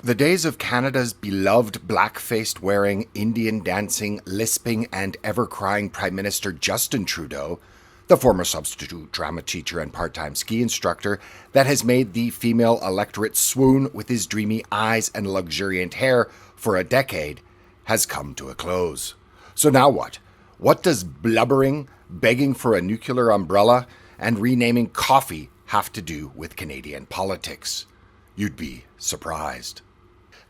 The days of Canada's beloved black-faced wearing, Indian dancing, lisping, and ever-crying Prime Minister Justin Trudeau, the former substitute drama teacher and part-time ski instructor that has made the female electorate swoon with his dreamy eyes and luxuriant hair for a decade, has come to a close. So now what? What does blubbering, begging for a nuclear umbrella, and renaming coffee have to do with Canadian politics? You'd be surprised.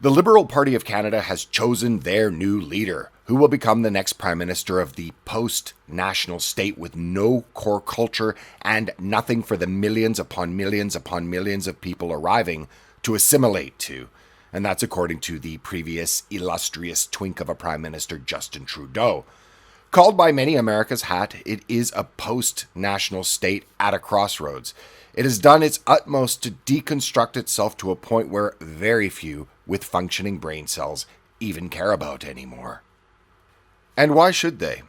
The Liberal Party of Canada has chosen their new leader, who will become the next Prime Minister of the post-national state with no core culture and nothing for the millions upon millions upon millions of people arriving to assimilate to. And that's according to the previous illustrious twink of a Prime Minister, Justin Trudeau. Called by many America's hat, it is a post-national state at a crossroads. It has done its utmost to deconstruct itself to a point where very few with functioning brain cells even care about anymore. And why should they?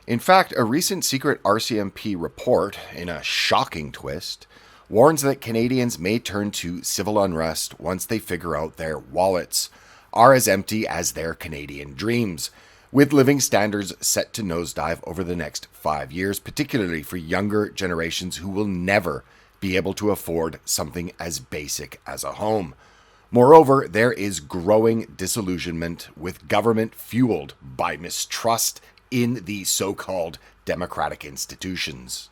In fact, a recent secret RCMP report, in a shocking twist, warns that Canadians may turn to civil unrest once they figure out their wallets are as empty as their Canadian dreams, with living standards set to nosedive over the next 5 years, particularly for younger generations who will never be able to afford something as basic as a home. Moreover, there is growing disillusionment with government fueled by mistrust in the so-called democratic institutions.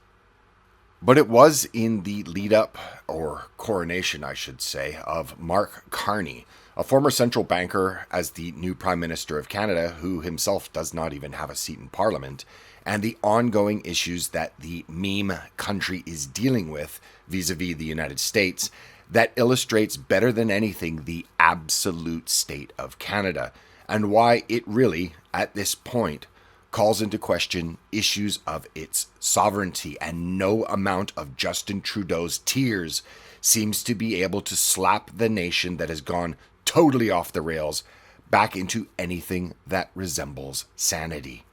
But it was in the lead-up, or coronation I should say, of Mark Carney, a former central banker as the new Prime Minister of Canada, who himself does not even have a seat in Parliament, and the ongoing issues that the meme country is dealing with vis-a-vis the United States, that illustrates better than anything the absolute state of Canada, and why it really, at this point, calls into question issues of its sovereignty, and no amount of Justin Trudeau's tears seems to be able to slap the nation that has gone totally off the rails back into anything that resembles sanity.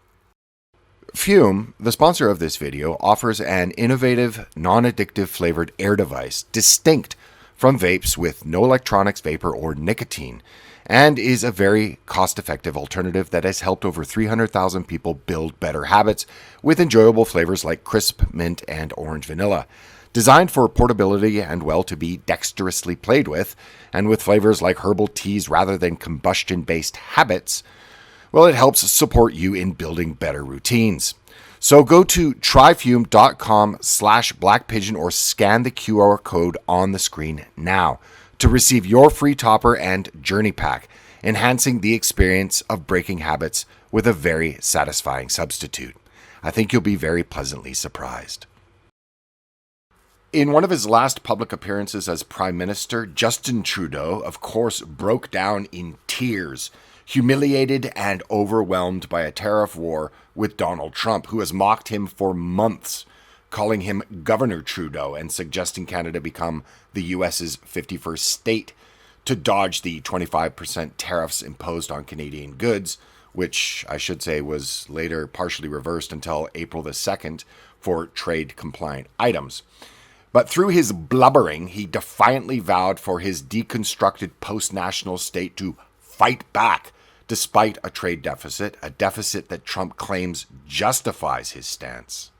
Fume, the sponsor of this video, offers an innovative, non-addictive flavored air device distinct from vapes with no electronics, vapor, or nicotine, and is a very cost-effective alternative that has helped over 300,000 people build better habits with enjoyable flavors like crisp mint and orange vanilla. Designed for portability and, well, to be dexterously played with, and with flavors like herbal teas rather than combustion-based habits, well, it helps support you in building better routines. So go to tryfume.com/blackpigeon or scan the QR code on the screen now to receive your free topper and journey pack, enhancing the experience of breaking habits with a very satisfying substitute. I think you'll be very pleasantly surprised. In one of his last public appearances as Prime Minister, Justin Trudeau, of course, broke down in tears, humiliated and overwhelmed by a tariff war with Donald Trump, who has mocked him for months, calling him Governor Trudeau and suggesting Canada become the US's 51st state to dodge the 25% tariffs imposed on Canadian goods, which I should say was later partially reversed until April the 2nd for trade-compliant items. But through his blubbering, he defiantly vowed for his deconstructed post-national state to fight back despite a trade deficit, a deficit that Trump claims justifies his stance.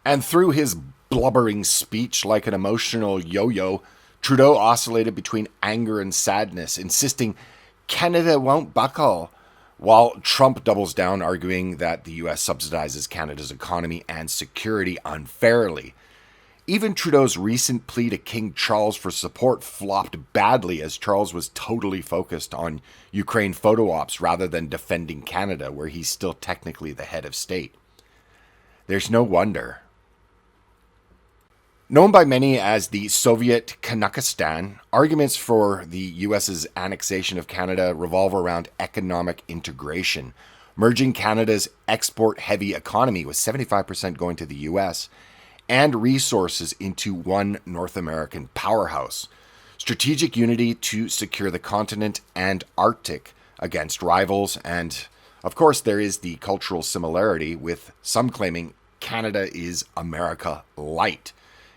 And through his blubbering speech like an emotional yo-yo, Trudeau oscillated between anger and sadness, insisting Canada won't buckle, while Trump doubles down, arguing that the US subsidizes Canada's economy and security unfairly. Even Trudeau's recent plea to King Charles for support flopped badly, as Charles was totally focused on Ukraine photo ops rather than defending Canada, where he's still technically the head of state. There's no wonder. Known by many as the Soviet Kanakistan, arguments for the US's annexation of Canada revolve around economic integration, merging Canada's export-heavy economy, with 75% going to the US, and resources into one North American powerhouse. Strategic unity to secure the continent and Arctic against rivals, and of course there is the cultural similarity, with some claiming Canada is America light,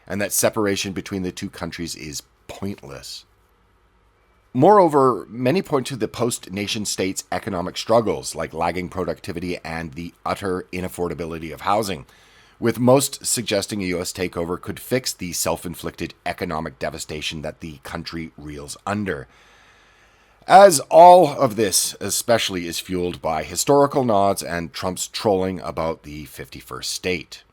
and that separation between the two countries is pointless. Moreover, many point to the post-nation states' economic struggles, like lagging productivity and the utter inaffordability of housing, with most suggesting a U.S. takeover could fix the self-inflicted economic devastation that the country reels under. As all of this especially is fueled by historical nods and Trump's trolling about the 51st state.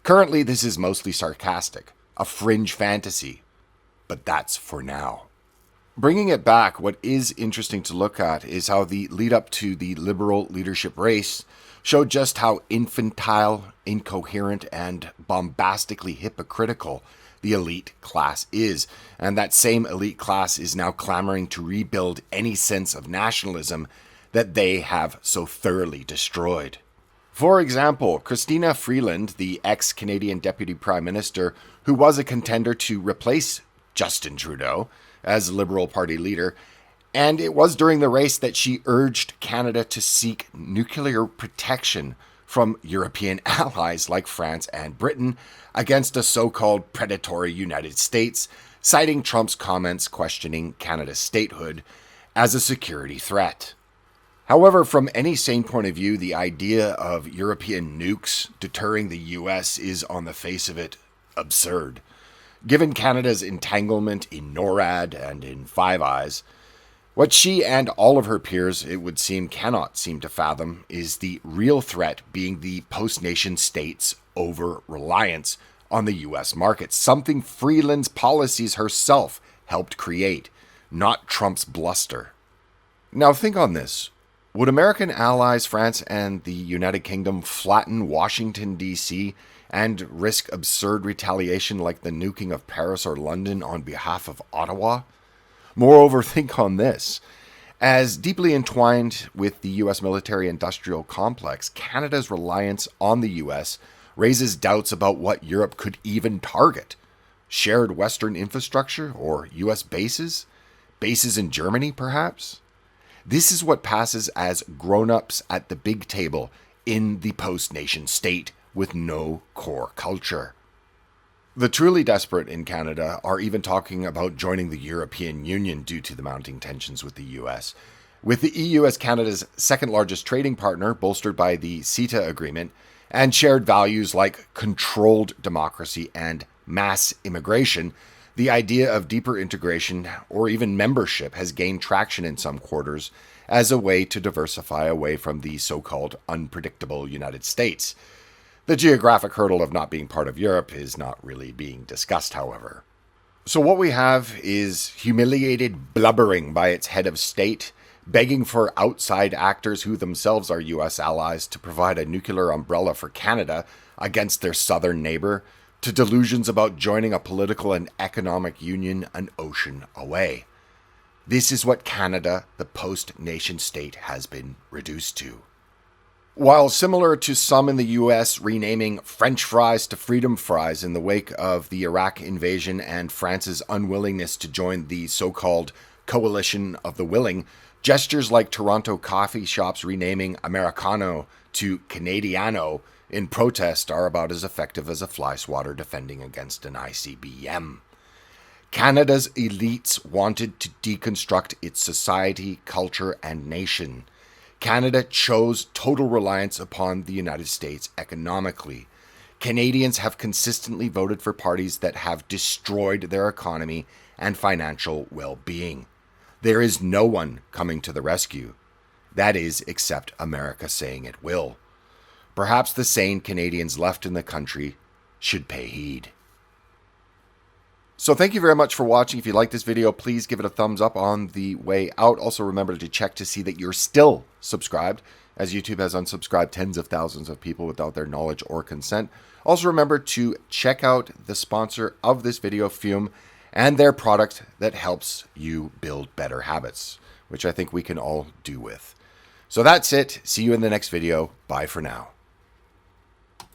Currently, this is mostly sarcastic, a fringe fantasy, but that's for now. Bringing it back, what is interesting to look at is how the lead up to the liberal leadership race showed just how infantile, incoherent, and bombastically hypocritical the elite class is. And that same elite class is now clamoring to rebuild any sense of nationalism that they have so thoroughly destroyed. For example, Christina Freeland, the ex-Canadian Deputy Prime Minister, who was a contender to replace Justin Trudeau as Liberal Party leader, and it was during the race that she urged Canada to seek nuclear protection from European allies like France and Britain against a so-called predatory United States, citing Trump's comments questioning Canada's statehood as a security threat. However, from any sane point of view, the idea of European nukes deterring the US is, on the face of it, absurd. Given Canada's entanglement in NORAD and in Five Eyes, what she and all of her peers, it would seem, cannot seem to fathom is the real threat being the post-nation states' over-reliance on the U.S. market, something Freeland's policies herself helped create, not Trump's bluster. Now think on this. Would American allies, France and the United Kingdom, flatten Washington, D.C., and risk absurd retaliation like the nuking of Paris or London on behalf of Ottawa? Moreover, think on this. As deeply entwined with the U.S. military-industrial complex, Canada's reliance on the U.S. raises doubts about what Europe could even target. Shared Western infrastructure or U.S. bases? Bases in Germany, perhaps? This is what passes as grown-ups at the big table in the post-nation state with no core culture. The truly desperate in Canada are even talking about joining the European Union due to the mounting tensions with the US. With the EU as Canada's second largest trading partner, bolstered by the CETA agreement, and shared values like controlled democracy and mass immigration, the idea of deeper integration or even membership has gained traction in some quarters as a way to diversify away from the so-called unpredictable United States. The geographic hurdle of not being part of Europe is not really being discussed, however. So what we have is humiliated blubbering by its head of state, begging for outside actors who themselves are US allies to provide a nuclear umbrella for Canada against their southern neighbor, to delusions about joining a political and economic union an ocean away. This is what Canada, the post-nation state, has been reduced to. While similar to some in the US renaming French fries to freedom fries in the wake of the Iraq invasion and France's unwillingness to join the so-called coalition of the willing, gestures like Toronto coffee shops renaming Americano to Canadiano in protest are about as effective as a fly swatter defending against an ICBM. Canada's elites wanted to deconstruct its society, culture, and nation. Canada chose total reliance upon the United States economically. Canadians have consistently voted for parties that have destroyed their economy and financial well-being. There is no one coming to the rescue. That is, except America saying it will. Perhaps the sane Canadians left in the country should pay heed. So thank you very much for watching. If you like this video, please give it a thumbs up on the way out. Also remember to check to see that you're still subscribed, as YouTube has unsubscribed tens of thousands of people without their knowledge or consent. Also remember to check out the sponsor of this video, Fume, and their product that helps you build better habits, which I think we can all do with. So that's it. See you in the next video. Bye for now.